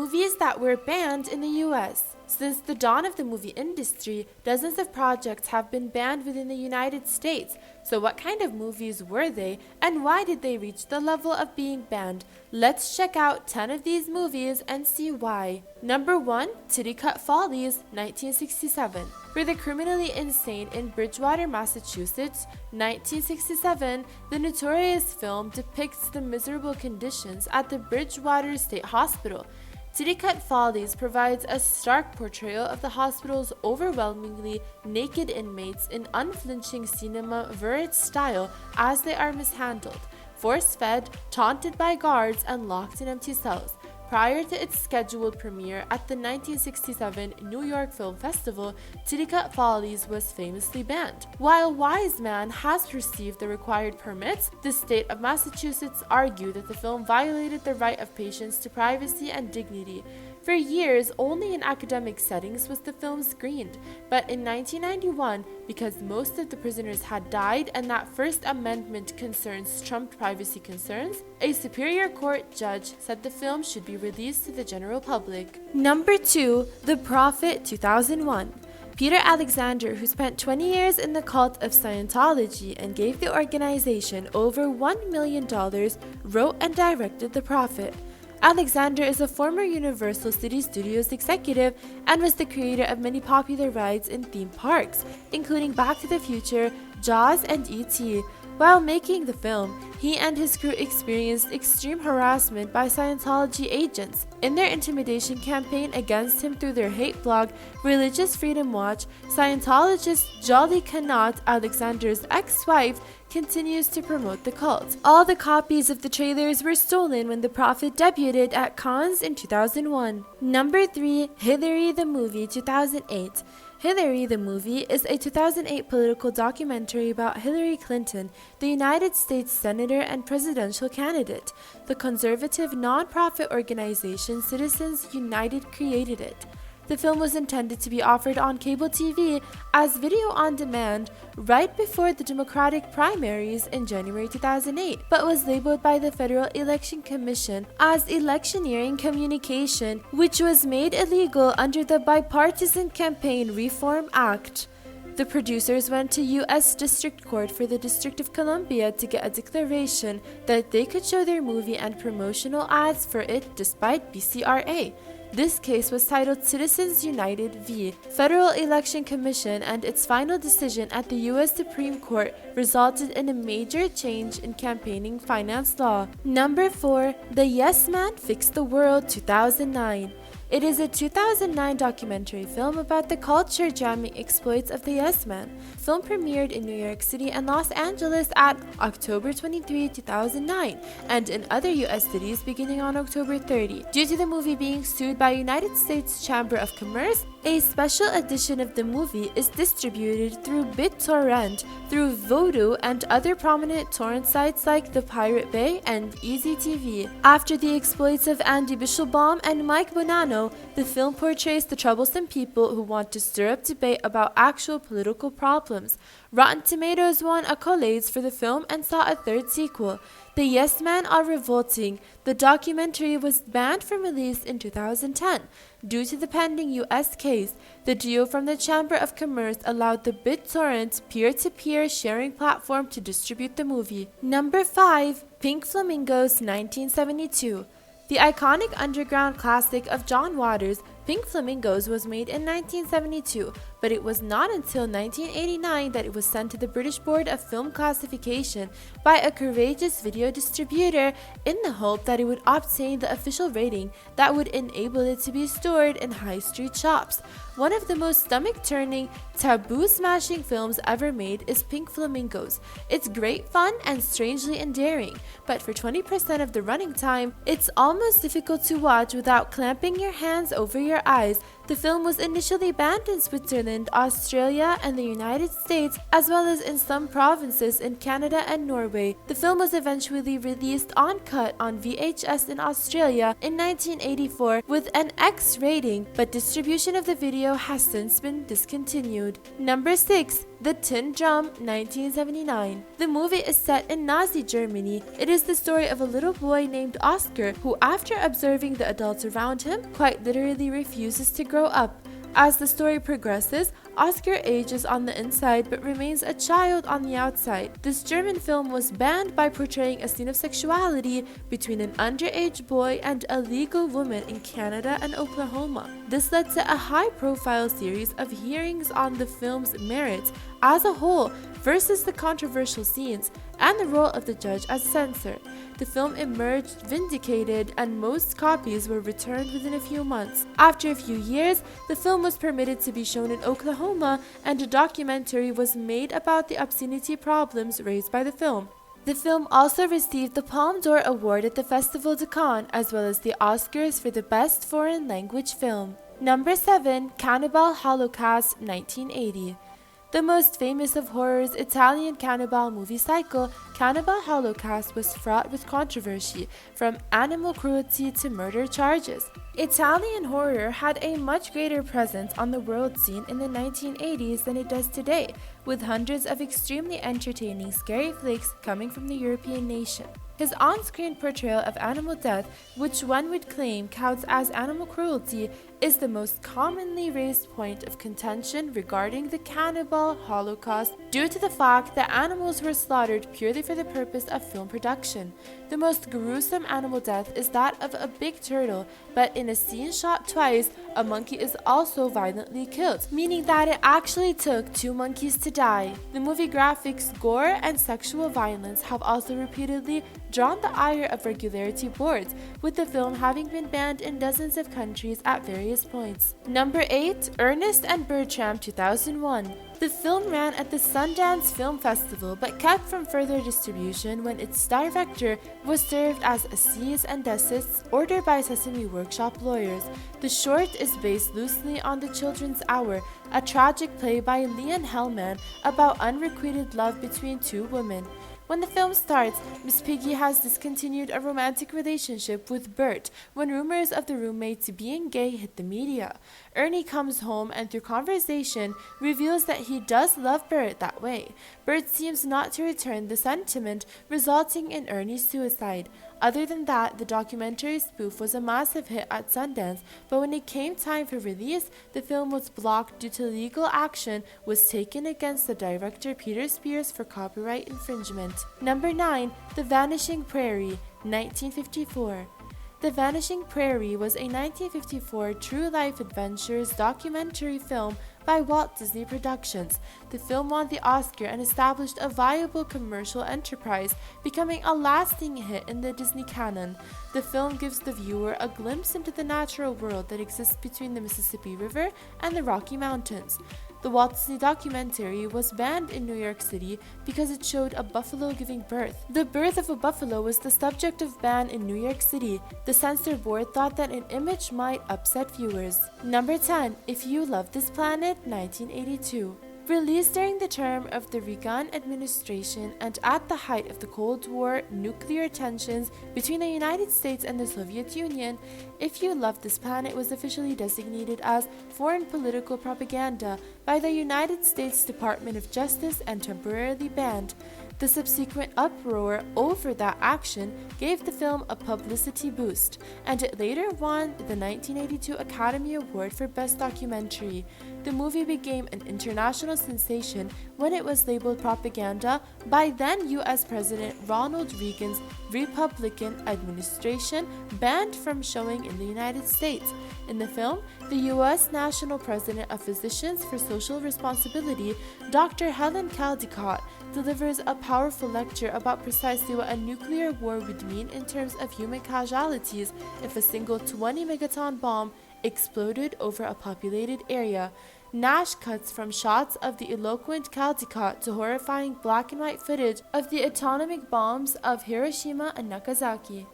Movies that were banned in the US. Since the dawn of the movie industry, dozens of projects have been banned within the United States. So what kind of movies were they, and why did they reach the level of being banned? Let's check out 10 of these movies and see why. Number 1, Titicut Follies, 1967. For the criminally insane in Bridgewater, Massachusetts, 1967, the notorious film depicts the miserable conditions at the Bridgewater State Hospital. Titicut Follies provides a stark portrayal of the hospital's overwhelmingly naked inmates in unflinching cinema verite style as they are mishandled, force-fed, taunted by guards, and locked in empty cells. Prior to its scheduled premiere at the 1967 New York Film Festival, Titicut Follies was famously banned. While Wise Man has received the required permits, the state of Massachusetts argued that the film violated the right of patients to privacy and dignity. For years, only in academic settings was the film screened, but in 1991, because most of the prisoners had died and that First Amendment concerns trumped privacy concerns, a Superior Court judge said the film should be released to the general public. Number 2, The Prophet, 2001. Peter Alexander, who spent 20 years in the cult of Scientology and gave the organization over $1 million, wrote and directed The Prophet. Alexander is a former Universal City Studios executive and was the creator of many popular rides in theme parks, including Back to the Future, Jaws, and E.T. While making the film, he and his crew experienced extreme harassment by Scientology agents. In their intimidation campaign against him through their hate blog, Religious Freedom Watch, Scientologist Jolly Kanat, Alexander's ex-wife, continues to promote the cult. All the copies of the trailers were stolen when The Prophet debuted at Cannes in 2001. Number 3, Hillary the Movie, 2008. Hillary the Movie is a 2008 political documentary about Hillary Clinton, the United States Senator and presidential candidate. The conservative non-profit organization Citizens United created it. The film was intended to be offered on cable TV as video on demand right before the Democratic primaries in January 2008, but was labeled by the Federal Election Commission as electioneering communication, which was made illegal under the Bipartisan Campaign Reform Act. The producers went to U.S. District Court for the District of Columbia to get a declaration that they could show their movie and promotional ads for it despite BCRA. This case was titled Citizens United v. Federal Election Commission, and its final decision at the U.S. Supreme Court resulted in a major change in campaigning finance law. Number 4, The Yes Man Fixed the World, 2009. It is a 2009 documentary film about the culture-jamming exploits of the Yes Man. The film premiered in New York City and Los Angeles at October 23, 2009, and in other U.S. cities beginning on October 30. Due to the movie being sued by United States Chamber of Commerce, a special edition of the movie is distributed through BitTorrent, through Vudu, and other prominent torrent sites like the Pirate Bay and Easy TV. After the exploits of Andy Bichelbaum and Mike Bonanno, the film portrays the troublesome people who want to stir up debate about actual political problems. Rotten Tomatoes won accolades for the film and saw a third sequel. The Yes Men are revolting. The documentary was banned from release in 2010. Due to the pending U.S. case, the duo from the Chamber of Commerce allowed the BitTorrent peer-to-peer sharing platform to distribute the movie. Number 5, Pink Flamingos, 1972. The iconic underground classic of John Waters, Pink Flamingos, was made in 1972, but it was not until 1989 that it was sent to the British Board of Film Classification by a courageous video distributor in the hope that it would obtain the official rating that would enable it to be stored in high street shops. One of the most stomach-turning, taboo-smashing films ever made is Pink Flamingos. It's great fun and strangely endearing, but for 20% of the running time, it's almost difficult to watch without clamping your hands over your eyes. The film was initially banned in Switzerland, Australia, and the United States, as well as in some provinces in Canada and Norway. The film was eventually released uncut on VHS in Australia in 1984 with an X rating, but distribution of the video has since been discontinued. Number 6. The Tin Drum, 1979. The movie is set in Nazi Germany. It is the story of a little boy named Oscar who, after observing the adults around him, quite literally refuses to grow up. As the story progresses, Oscar ages on the inside but remains a child on the outside. This German film was banned by portraying a scene of sexuality between an underage boy and a legal woman in Canada and Oklahoma. This led to a high-profile series of hearings on the film's merits as a whole versus the controversial scenes and the role of the judge as censor. The film emerged vindicated and most copies were returned within a few months. After a few years, the film was permitted to be shown in Oklahoma and a documentary was made about the obscenity problems raised by the film. The film also received the Palme d'Or Award at the Festival de Cannes, as well as the Oscars for the Best Foreign Language Film. Number 7. Cannibal Holocaust, 1980. The most famous of horror's Italian cannibal movie cycle, Cannibal Holocaust was fraught with controversy, from animal cruelty to murder charges. Italian horror had a much greater presence on the world scene in the 1980s than it does today, with hundreds of extremely entertaining scary flicks coming from the European nation. His on-screen portrayal of animal death, which one would claim counts as animal cruelty, is the most commonly raised point of contention regarding the Cannibal Holocaust due to the fact that animals were slaughtered purely for the purpose of film production. The most gruesome animal death is that of a big turtle, but in a scene shot twice, a monkey is also violently killed, meaning that it actually took 2 monkeys to die. The movie graphics, gore, and sexual violence have also repeatedly drawn the ire of regularity boards, with the film having been banned in dozens of countries at various points. Number 8. Earnest and Bert, 2001. The film ran at the Sundance Film Festival but kept from further distribution when its director was served as a cease and desist order by Sesame Workshop lawyers. The short is based loosely on The Children's Hour, a tragic play by Leon Hellman about unrequited love between 2 women. When the film starts, Miss Piggy has discontinued a romantic relationship with Bert when rumors of the roommates being gay hit the media. Ernie comes home and through conversation reveals that he does love Bert that way. Bert seems not to return the sentiment, resulting in Ernie's suicide. Other than that, the documentary spoof was a massive hit at Sundance, but when it came time for release, the film was blocked due to legal action was taken against the director Peter Spears for copyright infringement. Number 9. The Vanishing Prairie, 1954. The Vanishing Prairie was a 1954 true-life adventures documentary film by Walt Disney Productions. The film won the Oscar and established a viable commercial enterprise, becoming a lasting hit in the Disney canon. The film gives the viewer a glimpse into the natural world that exists between the Mississippi River and the Rocky Mountains. The Walt Disney documentary was banned in New York City because it showed a buffalo giving birth. The birth of a buffalo was the subject of ban in New York City. The censor board thought that an image might upset viewers. Number 10. If You Love This Planet, 1982. Released during the term of the Reagan administration and at the height of the Cold War nuclear tensions between the United States and the Soviet Union, If You Love This Planet was officially designated as foreign political propaganda by the United States Department of Justice and temporarily banned. The subsequent uproar over that action gave the film a publicity boost, and it later won the 1982 Academy Award for Best Documentary. The movie became an international sensation when it was labeled propaganda by then U.S. President Ronald Reagan's Republican administration, banned from showing in the United States. In the film, the U.S. National President of Physicians for Social Responsibility, Dr. Helen Caldicott, delivers a powerful lecture about precisely what a nuclear war would mean in terms of human casualties if a single 20 megaton bomb exploded over a populated area. Nash cuts from shots of the eloquent Caldicott to horrifying black and white footage of the atomic bombs of Hiroshima and Nagasaki.